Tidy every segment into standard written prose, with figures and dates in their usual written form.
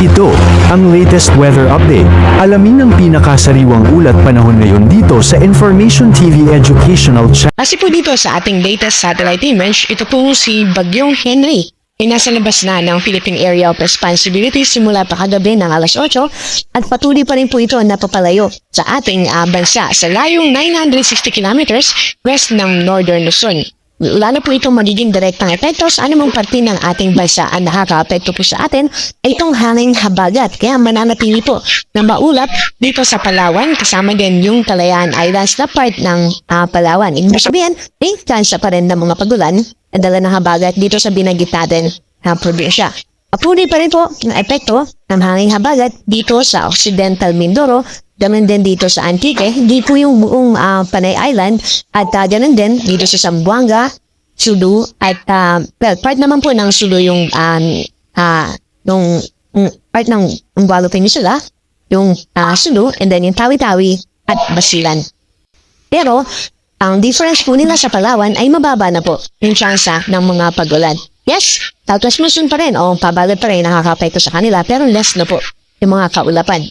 Ito, ang latest weather update. Alamin ang pinakasariwang ulat panahon ngayon dito sa Information TV Educational Channel. Kasi po dito sa ating latest satellite image, ito po si Bagyong Henry. Ay nasa labas na ng Philippine Area of Responsibility simula pa kagabi ng alas 8 at patuloy pa rin po ito na papalayo sa ating bansa sa layong 960 kilometers west ng Northern Luzon. Wala na po itong magiging direktang epekto sa anumang parte ng ating bansa. Ang nakaka-apekto po sa atin ay itong hanging habagat. Kaya mananatili po na maulap dito sa Palawan kasama din yung Kalayaan Islands na part ng Palawan. Ibig sabihin, may chance pa rin ng mga pagulan na dala ng habagat dito sa binanggit natin na probinsya. Patuloy pa rin po ng epekto ng hanging habagat dito sa Occidental Mindoro, ganun din dito sa Antique, hindi po yung buong Panay Island at ganun din dito sa Zamboanga, Sulu at part naman po ng Sulu yung part ng Umbualo Peninsula, yung Sulu and then yung Tawi-Tawi at Basilan. Pero ang difference po nila sa Palawan ay mababa na po yung tsansa ng mga pagulan. Yes, southwest monsoon pa rin o pabalad pa rin nakaka-apekto sa kanila pero less na po yung mga kaulapan.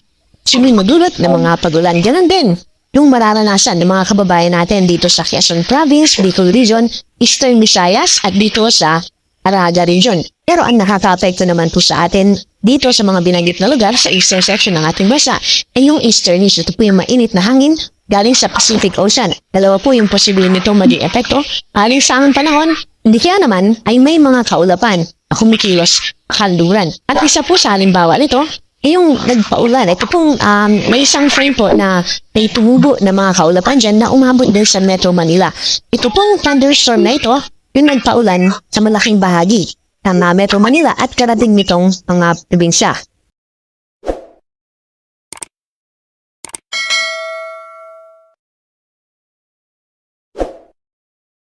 Magulat ng mga pagulan. Ganun din yung mararanasan ng mga kababayan natin dito sa Quezon Province, Bicol Region, Eastern Visayas at dito sa Caraga Region. Pero ang nakaka-apekto naman po sa atin dito sa mga binanggit na lugar sa eastern section ng ating bansa ay yung easterlies. Ito po yung mainit na hangin galing sa Pacific Ocean. Dalawa po yung posible nitong maging epekto. Aling sa aming panahon, hindi kaya naman ay may mga kaulapan na kumikilos kanluran. At isa po sa halimbawa nito, yung nagpaulan. Ito pong may isang frame po na may tumubo na mga kaulapan dyan na umabot din sa Metro Manila. Ito pong thunderstorm na ito, yung nagpaulan sa malaking bahagi ng Metro Manila at karating nitong mga probinsya.